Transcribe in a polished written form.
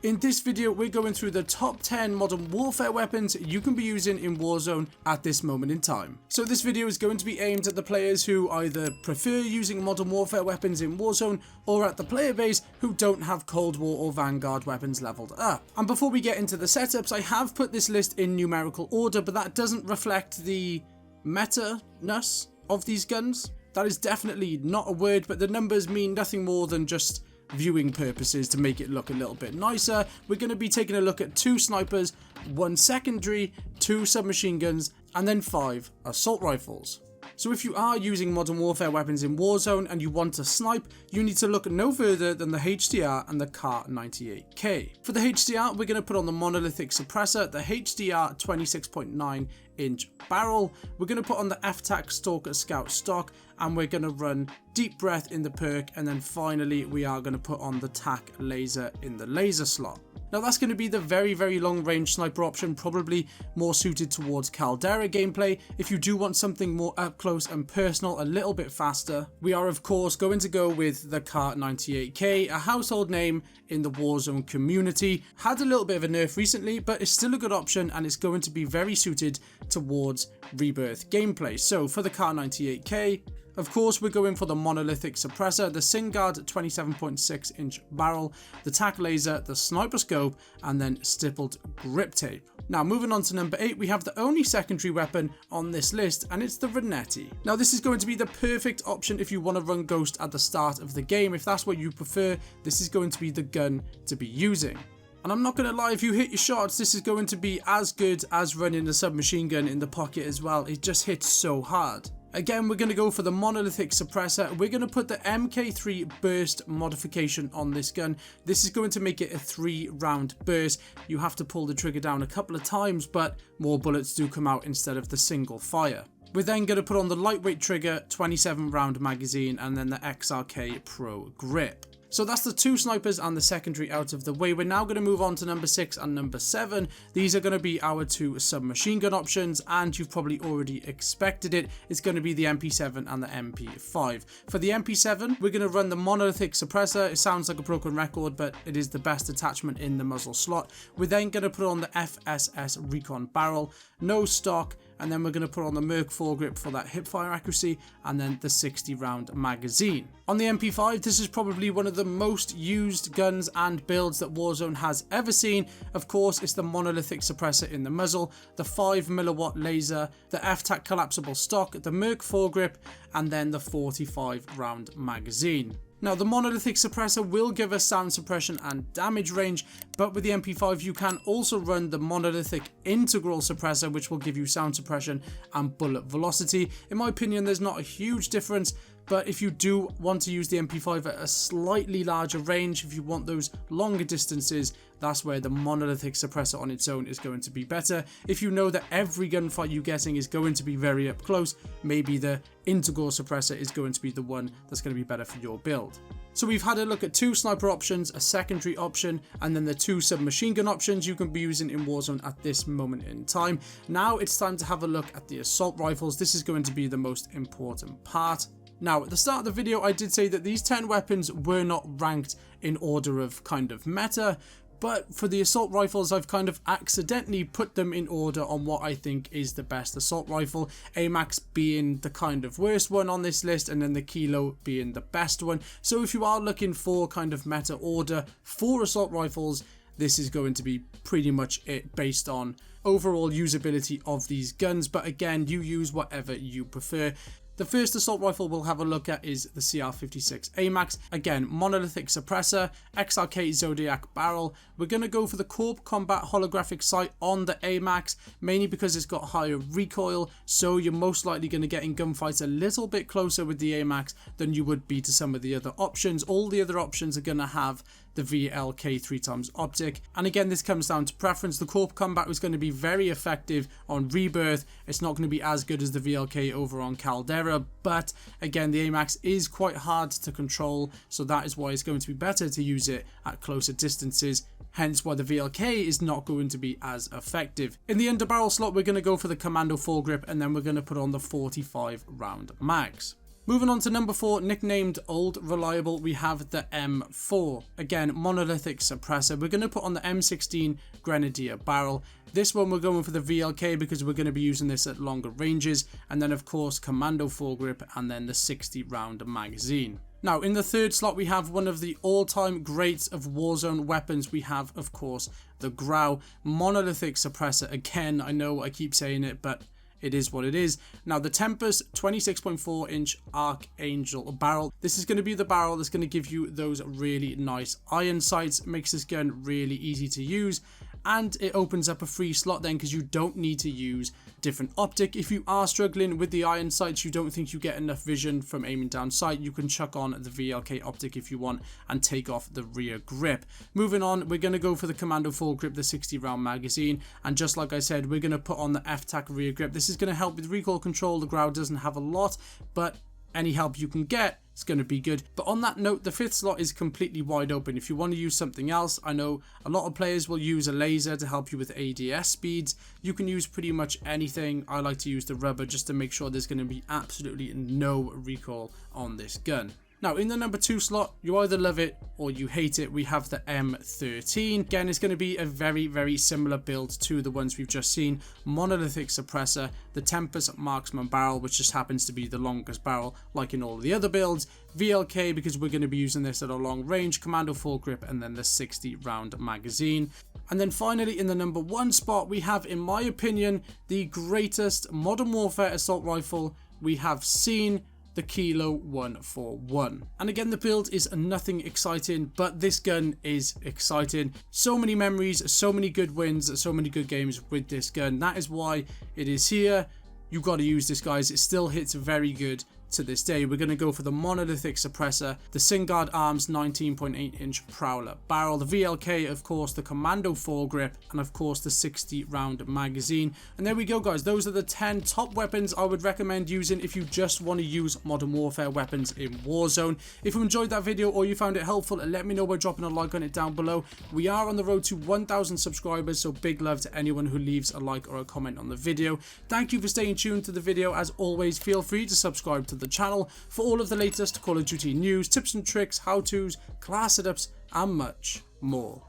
In this video, we're going through the top 10 Modern Warfare weapons you can be using in Warzone at this moment in time. So this video is going to be aimed at the players who either prefer using Modern Warfare weapons in Warzone or at the player base who don't have Cold War or Vanguard weapons leveled up. And before we get into the setups, I have put this list in numerical order, but that doesn't reflect the meta-ness of these guns. That is definitely not a word, but the numbers mean nothing more than just viewing purposes to make it look a little bit nicer. We're going to be taking a look at 2 snipers, 1 secondary, 2 submachine guns, and then 5 assault rifles. So if you are using Modern Warfare weapons in Warzone and you want to snipe, you need to look no further than the HDR and the Kar98K. For the HDR, we're going to put on the monolithic suppressor, the HDR 26.9 inch barrel. We're going to put on the FTAC Stalker Scout stock, and we're going to run Deep Breath in the perk, and then finally we are going to put on the TAC laser in the laser slot. Now that's going to be the very long range sniper option, probably more suited towards Caldera gameplay. If you do want something more up close and personal, a little bit faster, we are of course going to go with the Kar98K, a household name in the Warzone community. Had a little bit of a nerf recently, but it's still a good option and it's going to be very suited towards Rebirth gameplay. So for the Kar98K, of course, we're going for the monolithic suppressor, the Vanguard 27.6 inch barrel, the TAC laser, the sniper scope, and then stippled grip tape. Now moving on to number 8, we have the only secondary weapon on this list, and it's the Renetti. Now this is going to be the perfect option if you want to run Ghost at the start of the game. If that's what you prefer, this is going to be the gun to be using. And I'm not going to lie, if you hit your shots, this is going to be as good as running a submachine gun in the pocket as well. It just hits so hard. Again, we're going to go for the monolithic suppressor. We're going to put the MK3 burst modification on this gun. This is going to make it a 3-round burst. You have to pull the trigger down a couple of times, but more bullets do come out instead of the single fire. We're then going to put on the lightweight trigger, 27-round magazine, and then the XRK Pro grip. So that's the 2 snipers and the secondary out of the way. We're now going to move on to number 6 and number 7. These are going to be our 2 submachine gun options, and you've probably already expected it. It's going to be the MP7 and the MP5. For the MP7, we're going to run the monolithic suppressor. It sounds like a broken record, but it is the best attachment in the muzzle slot. We're then going to put on the FSS Recon barrel, no stock, and then we're going to put on the Merc foregrip for that hipfire accuracy, and then the 60-round magazine. On the MP5, this is probably one of the most used guns and builds that Warzone has ever seen. Of course, it's the monolithic suppressor in the muzzle, the 5mm laser, the FTAC collapsible stock, the Merc foregrip, and then the 45-round magazine. Now, the monolithic suppressor will give us sound suppression and damage range, but with the MP5 you can also run the monolithic integral suppressor, which will give you sound suppression and bullet velocity. In my opinion, there's not a huge difference, but if you do want to use the MP5 at a slightly larger range, if you want those longer distances, that's where the monolithic suppressor on its own is going to be better. If you know that every gunfight you're getting is going to be very up close, maybe the integral suppressor is going to be the one that's going to be better for your build. So we've had a look at 2 sniper options, a secondary option, and then the 2 submachine gun options you can be using in Warzone at this moment in time. Now it's time to have a look at the assault rifles. This is going to be the most important part. Now, at the start of the video, I did say that these 10 weapons were not ranked in order of kind of meta, but for the assault rifles, I've kind of accidentally put them in order on what I think is the best assault rifle. Amax being the kind of worst one on this list, and then the Kilo being the best one. So if you are looking for kind of meta order for assault rifles, this is going to be pretty much it based on overall usability of these guns. But again, you use whatever you prefer. The first assault rifle we'll have a look at is the CR56 Amax. Again, monolithic suppressor, XRK Zodiac barrel. We're going to go for the Corp Combat holographic sight on the Amax, mainly because it's got higher recoil, so you're most likely going to get in gunfights a little bit closer with the Amax than you would be to some of the other options. All the other options are going to have the VLK 3x optic, and again this comes down to preference. The Corp Combat was going to be very effective on Rebirth. It's not going to be as good as the VLK over on Caldera, but again the Amax is quite hard to control, so that is why it's going to be better to use it at closer distances, hence why the VLK is not going to be as effective. In the underbarrel slot, we're going to go for the Commando foregrip, and then we're going to put on the 45-round mags. Moving on to number 4, nicknamed Old Reliable, we have the M4. Again, monolithic suppressor. We're going to put on the M16 Grenadier barrel. This one we're going for the VLK because we're going to be using this at longer ranges. And then of course Commando foregrip and then the 60 round magazine. Now in the third slot we have one of the all-time greats of Warzone weapons. We have of course the Grau monolithic suppressor. Again, I know I keep saying it, but it is what it is. Now the Tempest 26.4 inch Archangel barrel. This is going to be the barrel that's going to give you those really nice iron sights. Makes this gun really easy to use. And it opens up a free slot then because you don't need to use different optic. If you are struggling with the iron sights, you don't think you get enough vision from aiming down sight, you can chuck on the VLK optic if you want and take off the rear grip. Moving on, we're going to go for the Commando foregrip, the 60 round magazine. And just like I said, we're going to put on the F-Tac rear grip. This is going to help with recoil control. The Grau doesn't have a lot, but any help you can get, it's going to be good. But on that note, the fifth slot is completely wide open. If you want to use something else, I know a lot of players will use a laser to help you with ADS speeds. You can use pretty much anything. I like to use the rubber just to make sure there's going to be absolutely no recoil on this gun. Now in the number 2 slot, you either love it or you hate it. We have the M13. Again, it's going to be a very similar build to the ones we've just seen. Monolithic suppressor, the Tempest marksman barrel, which just happens to be the longest barrel like in all of the other builds. VLK because we're going to be using this at a long range. Commando foregrip and then the 60 round magazine. And then finally in the number 1 spot, we have, in my opinion, the greatest Modern Warfare assault rifle we have seen, the Kilo 141. And again, the build is nothing exciting, but this gun is exciting. So many memories, so many good wins, so many good games with this gun. That is why it is here. You've got to use this, guys. It still hits very good to this day. We're going to go for the monolithic suppressor, the Vanguard Arms 19.8 inch Prowler barrel, the VLK, of course, the Commando foregrip, and of course the 60 round magazine. And there we go, guys. Those are the 10 top weapons I would recommend using if you just want to use Modern Warfare weapons in Warzone. If you enjoyed that video or you found it helpful, let me know by dropping a like on it down below. We are on the road to 1,000 subscribers, so big love to anyone who leaves a like or a comment on the video. Thank you for staying tuned to the video. As always, feel free to subscribe to the channel for all of the latest Call of Duty news, tips and tricks, how-tos, class setups, and much more.